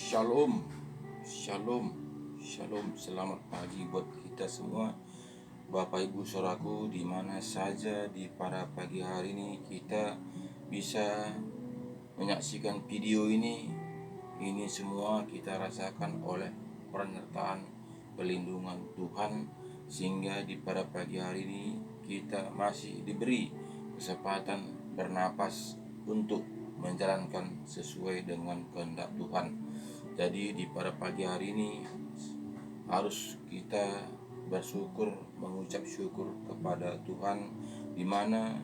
Shalom, shalom, shalom. Selamat pagi buat kita semua, Bapak Ibu Saudaraku, di mana saja di pada pagi hari ini kita bisa menyaksikan video ini. Ini semua kita rasakan oleh penyertaan perlindungan Tuhan, sehingga di pada pagi hari ini kita masih diberi kesempatan bernapas untuk menjalankan sesuai dengan kehendak Tuhan. Jadi di pada pagi hari ini harus kita bersyukur, mengucap syukur kepada Tuhan, di mana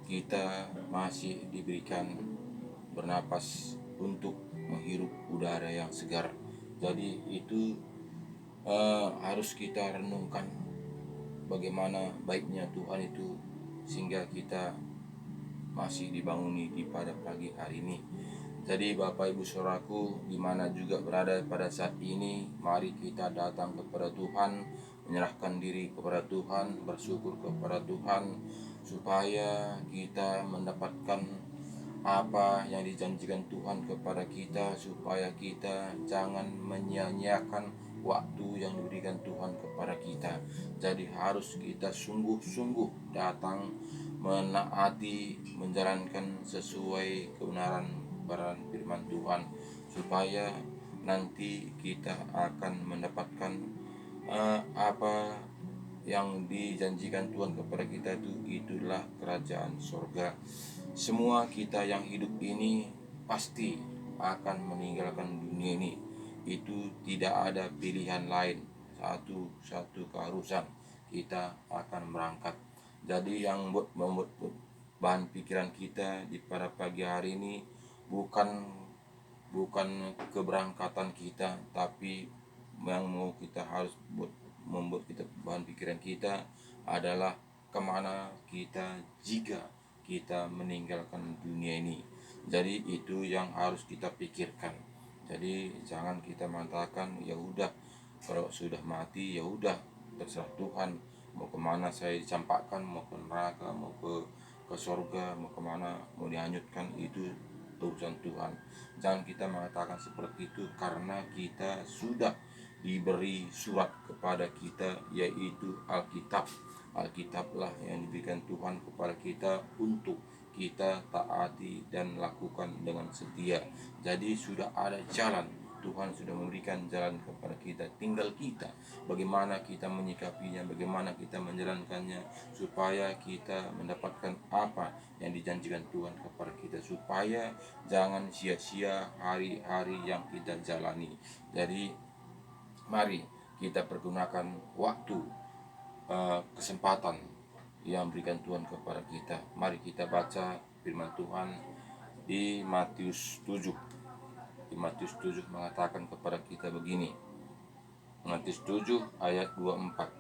kita masih diberikan bernapas untuk menghirup udara yang segar. Jadi itu harus kita renungkan bagaimana baiknya Tuhan itu, sehingga kita masih dibanguni di pada pagi hari ini. Jadi Bapak Ibu Saudaraku, di mana juga berada pada saat ini, mari kita datang kepada Tuhan, menyerahkan diri kepada Tuhan, bersyukur kepada Tuhan, supaya kita mendapatkan apa yang dijanjikan Tuhan kepada kita, supaya kita jangan menyia-nyiakan waktu yang diberikan Tuhan kepada kita. Jadi harus kita sungguh-sungguh datang, menaati, menjalankan sesuai kebenaran firman Tuhan, supaya nanti kita akan mendapatkan apa yang dijanjikan Tuhan kepada kita. Itulah kerajaan sorga. Semua kita yang hidup ini pasti akan meninggalkan dunia ini. Itu tidak ada pilihan lain, satu keharusan kita akan berangkat. Jadi yang membuat bahan pikiran kita di pada pagi hari ini bukan keberangkatan kita, tapi yang mau kita harus membuat kita bahan pikiran kita adalah kemana kita jika kita meninggalkan dunia ini. Jadi itu yang harus kita pikirkan. Jadi jangan kita mengatakan ya udah, kalau sudah mati ya udah, terserah Tuhan mau kemana saya dicampakkan, mau ke neraka, mau ke surga, mau kemana, mau dihanyutkan, itu urusan Tuhan. Jangan kita mengatakan seperti itu, karena kita sudah diberi surat kepada kita, yaitu Alkitab. Alkitablah yang diberikan Tuhan kepada kita untuk kita taati dan lakukan dengan setia. Jadi sudah ada jalan, Tuhan sudah memberikan jalan kepada kita. Tinggal kita bagaimana kita menyikapinya, bagaimana kita menjalankannya, supaya kita mendapatkan apa yang dijanjikan Tuhan kepada kita, supaya jangan sia-sia hari-hari yang kita jalani. Jadi mari kita pergunakan waktu, kesempatan yang berikan Tuhan kepada kita. Mari kita baca firman Tuhan di Matius 7. Di Matius 7 mengatakan kepada kita begini. Matius 7 ayat 24.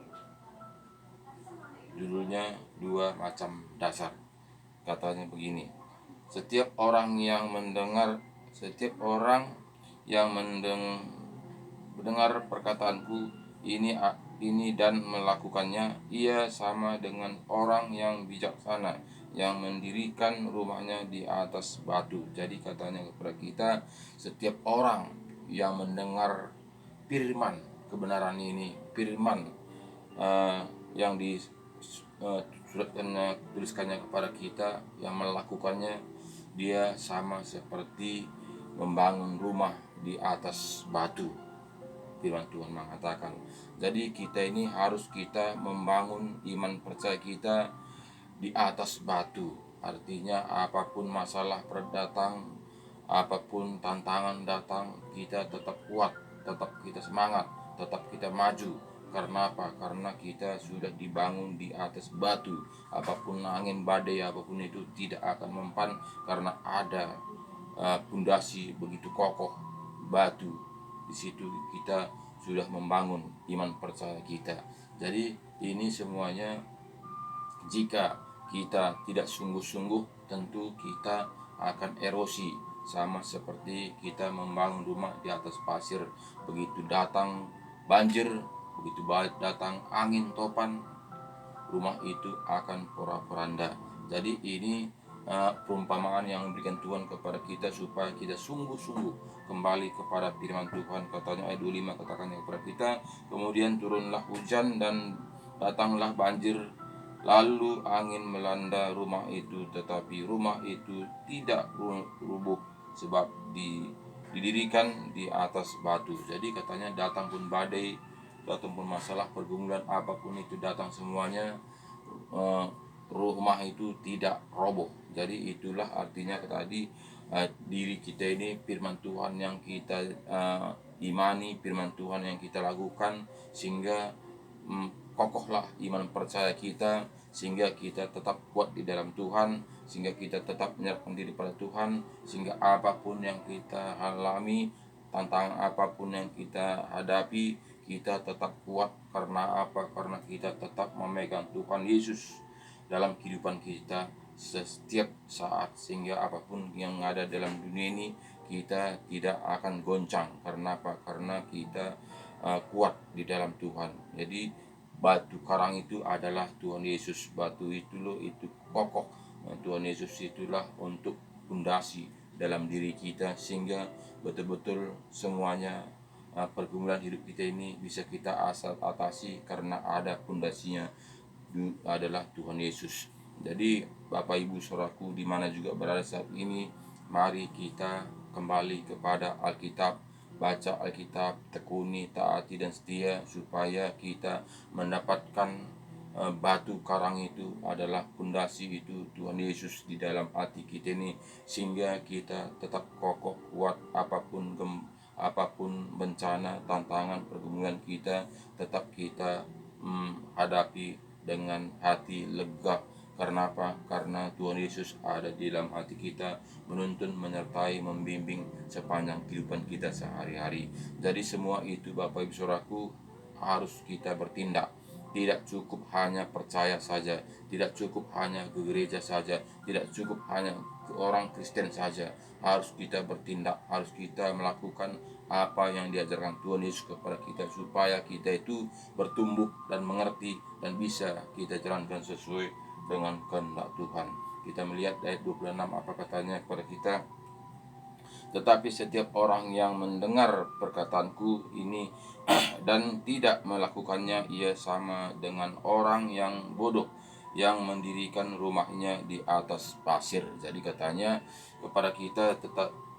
Judulnya dua macam dasar. Katanya begini. Setiap orang yang mendengar perkataanku ini dan melakukannya, ia sama dengan orang yang bijaksana yang mendirikan rumahnya di atas batu. Jadi katanya kepada kita, setiap orang yang mendengar firman kebenaran ini, firman yang tuliskannya kepada kita, yang melakukannya, dia sama seperti membangun rumah di atas batu. Firman Tuhan mengatakan. Jadi kita ini harus kita membangun iman percaya kita di atas batu. Artinya apapun masalah datang, apapun tantangan datang, kita tetap kuat, tetap kita semangat, tetap kita maju. Karena apa? Karena kita sudah dibangun di atas batu. Apapun angin badai, apapun itu tidak akan mempan, karena ada pondasi begitu kokoh, batu. Di situ kita sudah membangun iman percaya kita. Jadi ini semuanya, jika kita tidak sungguh-sungguh, tentu kita akan erosi, sama seperti kita membangun rumah di atas pasir. Begitu datang banjir, begitu datang angin topan, rumah itu akan porak-poranda. Jadi ini perumpamaan yang memberikan Tuhan kepada kita supaya kita sungguh-sungguh kembali kepada firman Tuhan. Katanya ayat 25 katakannya kepada kita, kemudian turunlah hujan dan datanglah banjir, lalu angin melanda rumah itu, tetapi rumah itu tidak rubuh sebab didirikan di atas batu. Jadi katanya datang pun badai, datang pun masalah, pergumulan apapun itu datang semuanya, rumah itu tidak roboh. Jadi itulah artinya tadi, diri kita ini firman Tuhan yang kita imani, firman Tuhan yang kita lakukan, sehingga kokohlah iman percaya kita, sehingga kita tetap kuat di dalam Tuhan, sehingga kita tetap menyerahkan diri pada Tuhan, sehingga apapun yang kita alami, tantangan apapun yang kita hadapi, kita tetap kuat. Karena apa? Karena kita tetap memegang Tuhan Yesus dalam kehidupan kita setiap saat, sehingga apapun yang ada dalam dunia ini kita tidak akan goncang. Karena apa? Karena kita kuat di dalam Tuhan. Jadi batu karang itu adalah Tuhan Yesus. Batu itu loh, itu kokoh. Tuhan Yesus itulah untuk pondasi dalam diri kita, sehingga betul-betul semuanya pergumulan hidup kita ini bisa kita atasi karena ada pondasinya adalah Tuhan Yesus. Jadi Bapak Ibu Saudaraku di mana juga berada saat ini, mari kita kembali kepada Alkitab, baca Alkitab, tekuni, taati dan setia, supaya kita mendapatkan batu karang itu adalah pondasi itu Tuhan Yesus di dalam hati kita ini, sehingga kita tetap kokoh kuat apapun bencana, tantangan, pergumulan kita, tetap kita hadapi dengan hati lega. Karena apa? Karena Tuhan Yesus ada di dalam hati kita, menuntun, menyertai, membimbing sepanjang kehidupan kita sehari-hari. Jadi semua itu Bapak Ibu Saudaraku harus kita bertindak. Tidak cukup hanya percaya saja, tidak cukup hanya ke gereja saja, tidak cukup hanya ke orang Kristen saja. Harus kita bertindak, harus kita melakukan apa yang diajarkan Tuhan Yesus kepada kita, supaya kita itu bertumbuh dan mengerti dan bisa kita jalankan sesuai dengan kehendak Tuhan. Kita melihat ayat 26 apa katanya kepada kita, tetapi setiap orang yang mendengar perkataanku ini dan tidak melakukannya, ia sama dengan orang yang bodoh yang mendirikan rumahnya di atas pasir. Jadi katanya kepada kita,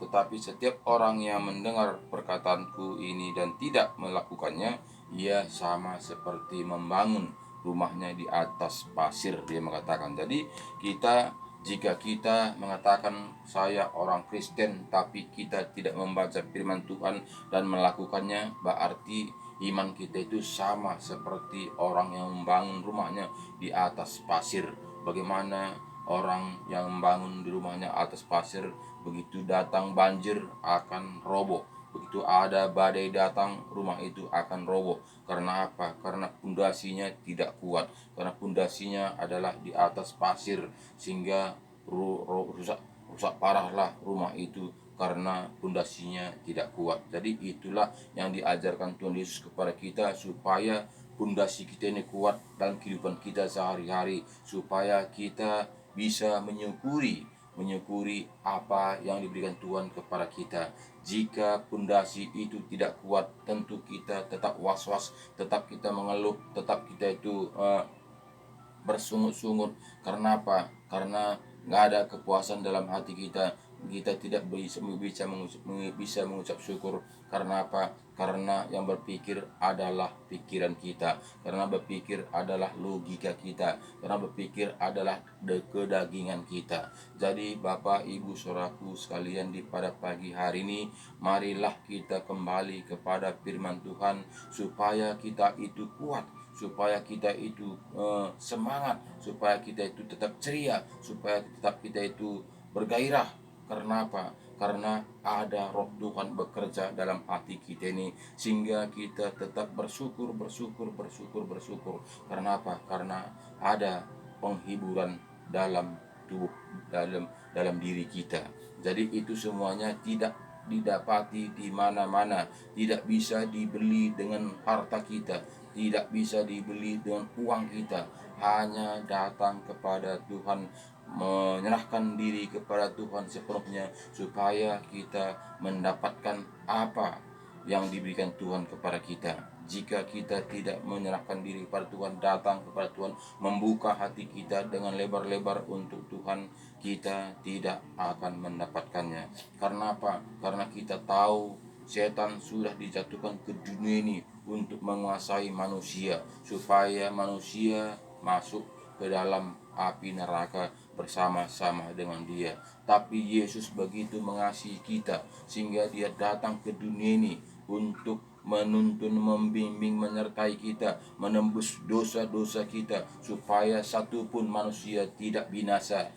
tetapi setiap orang yang mendengar perkataanku ini dan tidak melakukannya, ia sama seperti membangun rumahnya di atas pasir, dia mengatakan. Jadi jika kita mengatakan saya orang Kristen tapi kita tidak membaca firman Tuhan dan melakukannya, berarti iman kita itu sama seperti orang yang membangun rumahnya di atas pasir. Bagaimana orang yang membangun di rumahnya atas pasir, begitu datang banjir akan roboh. Begitu ada badai datang, rumah itu akan roboh. Karena apa? Karena pondasinya tidak kuat. Karena pondasinya adalah di atas pasir, sehingga rusak parahlah rumah itu karena pondasinya tidak kuat. Jadi itulah yang diajarkan Tuhan Yesus kepada kita, supaya pondasi kita ini kuat dalam kehidupan kita sehari-hari, supaya kita bisa menyukuri apa yang diberikan Tuhan kepada kita. Jika pondasi itu tidak kuat, tentu kita tetap was-was, tetap kita mengeluh, tetap kita itu bersungut-sungut. Karena apa? Karena nggak ada kepuasan dalam hati kita. Kita tidak bisa mengucap syukur. Karena apa? Karena yang berpikir adalah pikiran kita, karena berpikir adalah logika kita, karena berpikir adalah kedagingan kita. Jadi Bapak Ibu Saudaraku sekalian, di pada pagi hari ini, marilah kita kembali kepada firman Tuhan, supaya kita itu kuat, supaya kita itu semangat, supaya kita itu tetap ceria, supaya tetap kita itu bergairah. Karena apa? Karena ada roh Tuhan bekerja dalam hati kita ini, sehingga kita tetap bersyukur. Karena apa? Karena ada penghiburan dalam tubuh, dalam diri kita. Jadi itu semuanya tidak didapati di mana-mana, tidak bisa dibeli dengan harta kita, tidak bisa dibeli dengan uang kita. Hanya datang kepada Tuhan menyerahkan diri kepada Tuhan sepenuhnya, supaya kita mendapatkan apa yang diberikan Tuhan kepada kita. Jika kita tidak menyerahkan diri kepada Tuhan, datang kepada Tuhan, membuka hati kita dengan lebar-lebar untuk Tuhan, kita tidak akan mendapatkannya. Karena apa? Karena kita tahu setan sudah dijatuhkan ke dunia ini untuk menguasai manusia, supaya manusia masuk ke dalam api neraka bersama-sama dengan dia. Tapi Yesus begitu mengasihi kita sehingga dia datang ke dunia ini untuk menuntun, membimbing, menyertai kita, menembus dosa-dosa kita, supaya satu pun manusia tidak binasa,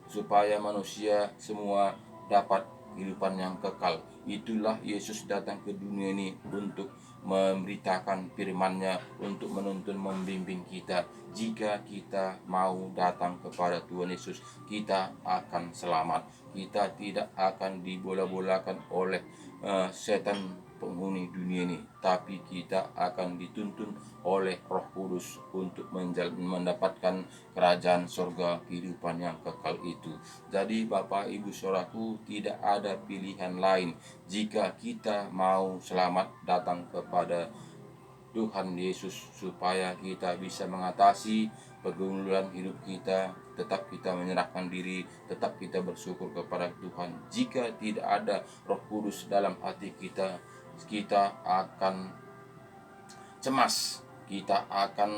supaya manusia semua dapat kehidupan yang kekal. Itulah Yesus datang ke dunia ini untuk memberitakan firman-Nya, untuk menuntun, membimbing kita. Jika kita mau datang kepada Tuhan Yesus, kita akan selamat. Kita tidak akan dibola-bolakan oleh setan penghuni dunia ini, tapi kita akan dituntun oleh Roh Kudus untuk mendapatkan kerajaan surga, kehidupan yang kekal itu. Jadi Bapak Ibu Saudaraku, tidak ada pilihan lain jika kita mau selamat datang kepada Tuhan Yesus, supaya kita bisa mengatasi pergumulan hidup kita. Tetap kita menyerahkan diri, tetap kita bersyukur kepada Tuhan. Jika tidak ada Roh Kudus dalam hati kita, kita akan cemas, kita akan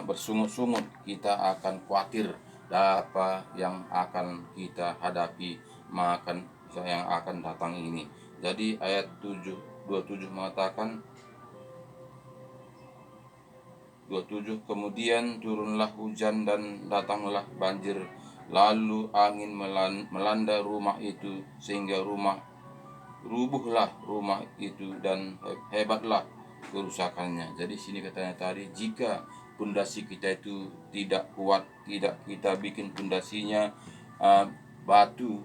bersungut-sungut, kita akan khawatir apa yang akan kita hadapi yang akan datang ini. Jadi ayat 27 mengatakan, 27, kemudian turunlah hujan dan datanglah banjir, lalu angin melanda rumah itu, sehingga rubuhlah rumah itu, dan hebatlah kerusakannya. Jadi sini katanya tadi, jika pondasi kita itu tidak kuat, tidak kita bikin pondasinya batu,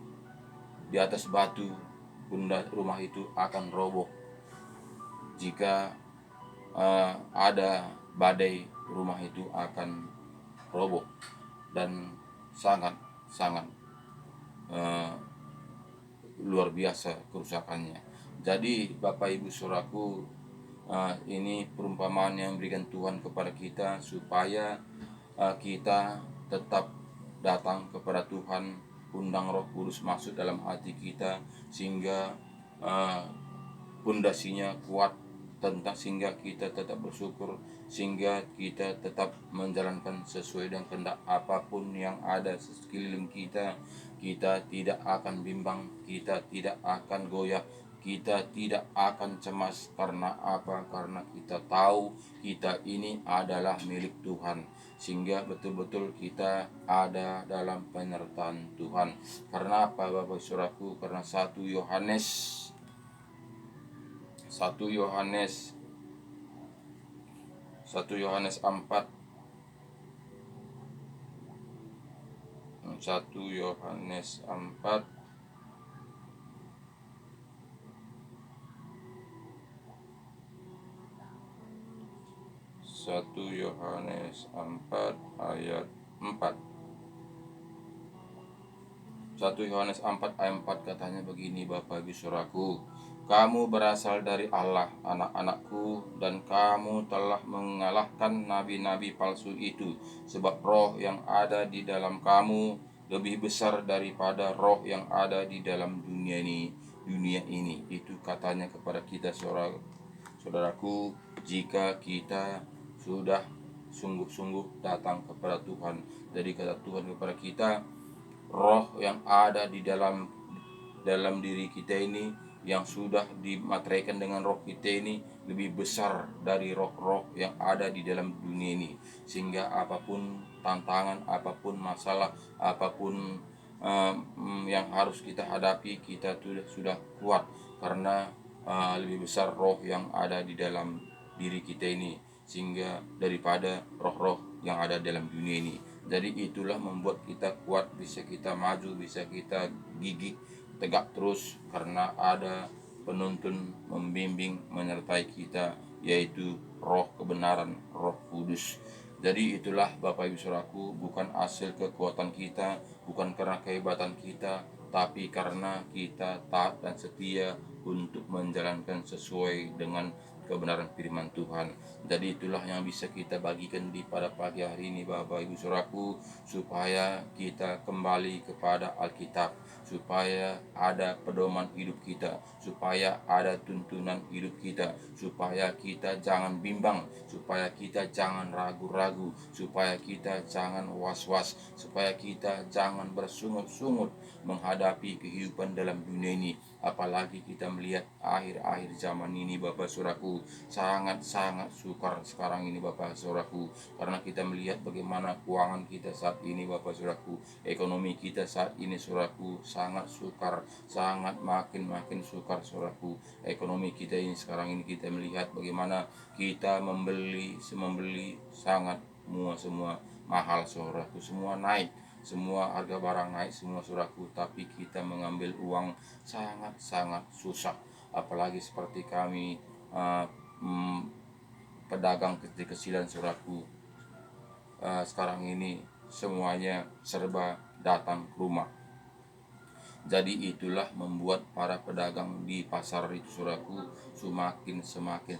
di atas batu, rumah itu akan roboh. Jika ada badai, rumah itu akan roboh dan sangat luar biasa kerusakannya. Jadi Bapak Ibu Saudaraku, ini perumpamaan yang diberikan Tuhan kepada kita, supaya kita tetap datang kepada Tuhan, undang Roh Kudus masuk dalam hati kita, sehingga pondasinya kuat, sehingga kita tetap bersyukur, sehingga kita tetap menjalankan sesuai dengan kehendak. Apapun yang ada sekeliling kita, kita tidak akan bimbang, kita tidak akan goyah, kita tidak akan cemas. Karena apa? Karena kita tahu kita ini adalah milik Tuhan, sehingga betul-betul kita ada dalam penyertaan Tuhan. Karena apa Bapak Saudaraku? Karena 1 Yohanes 4 ayat 4. 1 Yohanes 4 ayat 4 katanya begini, Bapak Ibu Saudaraku, kamu berasal dari Allah, anak-anakku, dan kamu telah mengalahkan nabi-nabi palsu itu, sebab roh yang ada di dalam kamu lebih besar daripada roh yang ada di dalam dunia ini. Itu katanya kepada kita, saudaraku, jika kita sudah sungguh-sungguh datang kepada Tuhan. Jadi kata Tuhan kepada kita, roh yang ada di dalam diri kita ini, yang sudah dimateraikan dengan roh kita ini, lebih besar dari roh-roh yang ada di dalam dunia ini. Sehingga apapun tantangan, apapun masalah, apapun yang harus kita hadapi, kita sudah kuat, karena lebih besar roh yang ada di dalam diri kita ini, sehingga daripada roh-roh yang ada dalam dunia ini. Jadi itulah membuat kita kuat, bisa kita maju, bisa kita gigih tegak terus, karena ada penuntun, membimbing, menyertai kita, yaitu Roh kebenaran, Roh Kudus. Jadi itulah Bapak Ibu Saudaraku, bukan hasil kekuatan kita, bukan karena kehebatan kita, tapi karena kita taat dan setia untuk menjalankan sesuai dengan kebenaran firman Tuhan. Jadi itulah yang bisa kita bagikan di pada pagi hari ini Bapak Ibu Saudaraku, supaya kita kembali kepada Alkitab, supaya ada pedoman hidup kita, supaya ada tuntunan hidup kita, supaya kita jangan bimbang, supaya kita jangan ragu-ragu, supaya kita jangan was-was, supaya kita jangan bersungut-sungut menghadapi kehidupan dalam dunia ini. Apalagi kita melihat akhir-akhir zaman ini Bapak Saudaraku, sangat-sangat sukar sekarang ini Bapak Saudaraku, karena kita melihat bagaimana keuangan kita saat ini Bapak Saudaraku, ekonomi kita saat ini Saudaraku sangat sukar, sangat makin sukar Saudaraku. Ekonomi kita ini sekarang ini kita melihat bagaimana kita membeli sangat semua mahal Saudaraku, semua naik, semua harga barang naik semua Saudaraku, tapi kita mengambil uang sangat susah. Apalagi seperti kami pedagang kecil-kecilan Saudaraku, sekarang ini semuanya serba datang ke rumah. Jadi itulah membuat para pedagang di pasar itu Saudaraku semakin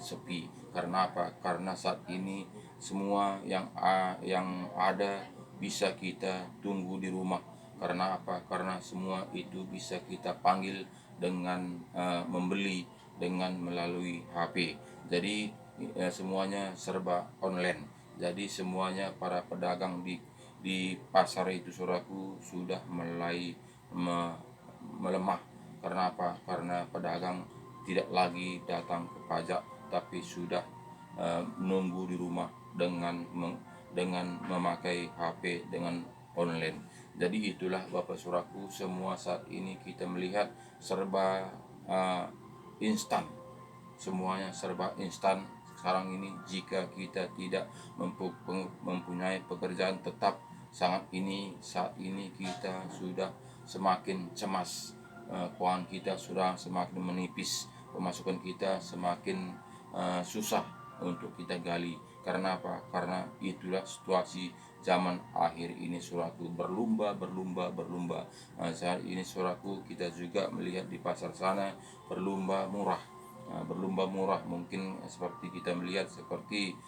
sepi. Karena apa? Karena saat ini semua yang ada bisa kita tunggu di rumah. Karena apa? Karena semua itu bisa kita panggil dengan membeli dengan melalui HP. Jadi semuanya serba online. Jadi semuanya para pedagang di pasar itu Saudaraku sudah mulai melemah. Karena apa? Karena pedagang tidak lagi datang ke pajak, tapi sudah menunggu di rumah dengan memakai HP, dengan online. Jadi itulah Bapak Saudaraku, semua saat ini kita melihat serba instan, semuanya serba instan sekarang ini. Jika kita tidak mempunyai pekerjaan tetap, saat ini kita sudah semakin cemas, keuangan kita sudah semakin menipis, pemasukan kita semakin susah untuk kita gali. Karena apa? Karena itulah situasi zaman akhir ini Saudaraku, berlumba. Saat ini Saudaraku, kita juga melihat di pasar sana berlumba murah. Berlumba murah mungkin seperti kita melihat seperti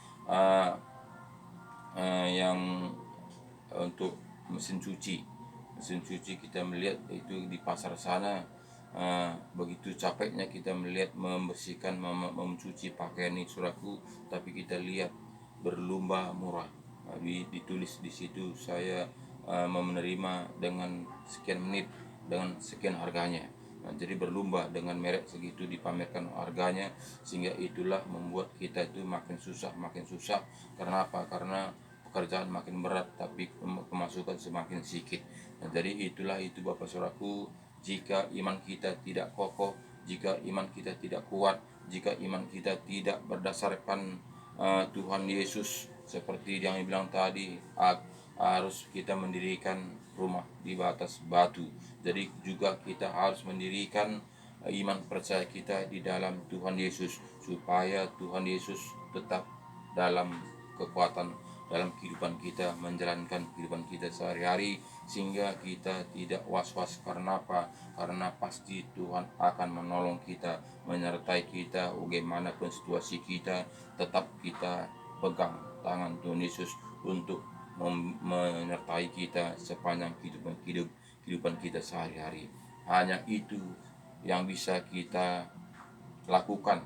yang untuk mesin cuci kita melihat itu di pasar sana, begitu capeknya kita melihat membersihkan mencuci pakaian ini Saudaraku, tapi kita lihat berlumba murah. Ditulis di situ saya menerima dengan sekian menit dengan sekian harganya. Jadi berlumba dengan merek segitu dipamerkan harganya, sehingga itulah membuat kita itu makin susah. Karena apa? Karena pekerjaan makin berat tapi pemasukan semakin sedikit. Jadi itulah itu Bapak Saudaraku, jika iman kita tidak kokoh, jika iman kita tidak kuat, jika iman kita tidak berdasarkan Tuhan Yesus, seperti yang dibilang tadi, harus kita mendirikan rumah di atas batu. Jadi juga kita harus mendirikan iman percaya kita di dalam Tuhan Yesus, supaya Tuhan Yesus tetap dalam kekuatan dalam kehidupan kita, menjalankan kehidupan kita sehari-hari, sehingga kita tidak was-was. Karena apa? Karena pasti Tuhan akan menolong kita, menyertai kita bagaimanapun situasi kita. Tetap kita pegang tangan Tuhan Yesus untuk menyertai kita sepanjang kehidupan kita sehari-hari. Hanya itu yang bisa kita lakukan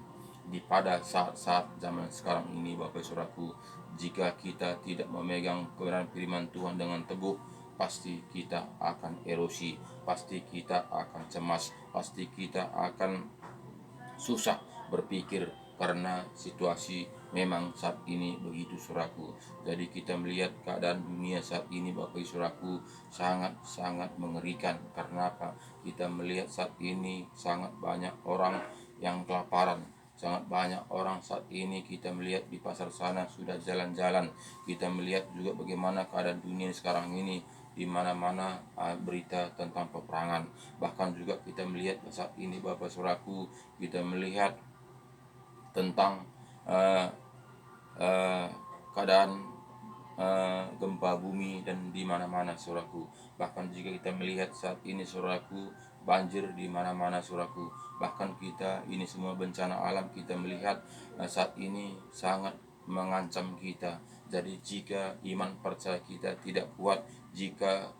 di pada saat-saat zaman sekarang ini Bapak Saudaraku. Jika kita tidak memegang kebenaran firman Tuhan dengan teguh, pasti kita akan erosi, pasti kita akan cemas, pasti kita akan susah berpikir, karena situasi memang saat ini begitu Saudaraku. Jadi kita melihat keadaan dunia saat ini Bapak Saudaraku sangat mengerikan. Karena apa? Kita melihat saat ini sangat banyak orang yang kelaparan, sangat banyak orang saat ini. Kita melihat di pasar sana sudah jalan-jalan. Kita melihat juga bagaimana keadaan dunia sekarang ini, di mana-mana berita tentang peperangan. Bahkan juga kita melihat saat ini Bapak Saudaraku, kita melihat tentang keadaan gempa bumi dan di mana-mana saudaraku. Bahkan jika kita melihat saat ini saudaraku, banjir di mana-mana saudaraku. Bahkan kita ini semua bencana alam kita melihat saat ini sangat mengancam kita. Jadi jika iman percaya kita tidak kuat, jika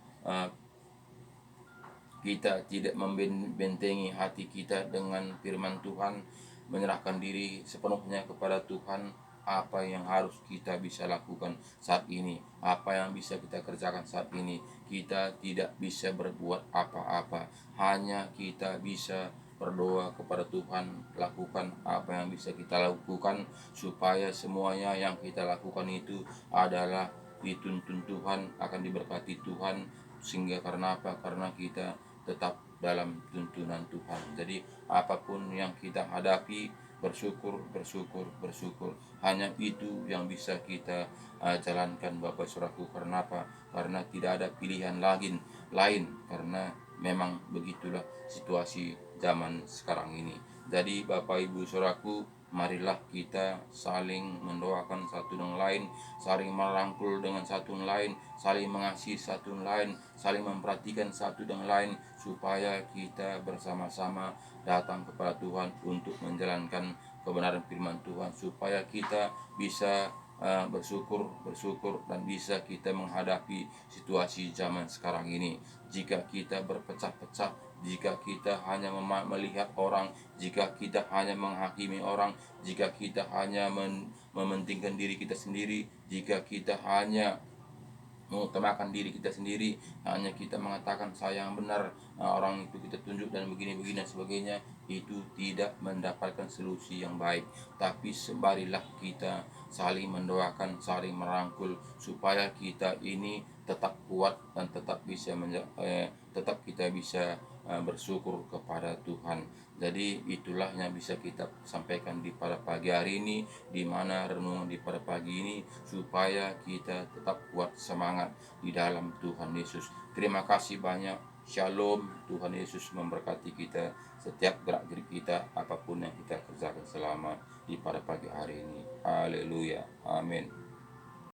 kita tidak membentengi hati kita dengan firman Tuhan, menyerahkan diri sepenuhnya kepada Tuhan, apa yang harus kita bisa lakukan saat ini, apa yang bisa kita kerjakan saat ini. Kita tidak bisa berbuat apa-apa, hanya kita bisa berdoa kepada Tuhan, lakukan apa yang bisa kita lakukan supaya semuanya yang kita lakukan itu adalah dituntun Tuhan, akan diberkati Tuhan. Sehingga karena apa? Karena kita tetap dalam tuntunan Tuhan. Jadi apapun yang kita hadapi, bersyukur, bersyukur, bersyukur. Hanya itu yang bisa kita jalankan Bapak Saudaraku. Karena apa? Karena tidak ada pilihan lain karena memang begitulah situasi zaman sekarang ini. Jadi Bapak Ibu Saudaraku, marilah kita saling mendoakan satu dengan lain, saling merangkul dengan satu dengan lain, saling mengasihi satu dengan lain, saling memperhatikan satu dengan lain, supaya kita bersama-sama datang kepada Tuhan untuk menjalankan kebenaran firman Tuhan, supaya kita bisa bersyukur dan bisa kita menghadapi situasi zaman sekarang ini. Jika kita berpecah-pecah, jika kita hanya melihat orang, jika kita hanya menghakimi orang, jika kita hanya mementingkan diri kita sendiri, jika kita hanya mengutamakan diri kita sendiri, hanya kita mengatakan saya yang benar, orang itu kita tunjuk dan begini-begini dan sebagainya, itu tidak mendapatkan solusi yang baik. Tapi sembarilah kita saling mendoakan, saling merangkul, supaya kita ini tetap kuat dan tetap kita bisa bersyukur kepada Tuhan. Jadi itulah yang bisa kita sampaikan di pada pagi hari ini, di mana renungan di pada pagi ini, supaya kita tetap kuat semangat di dalam Tuhan Yesus. Terima kasih banyak. Shalom. Tuhan Yesus memberkati kita setiap gerak-gerik kita, apapun yang kita kerjakan selama di pada pagi hari ini. Haleluya. Amin.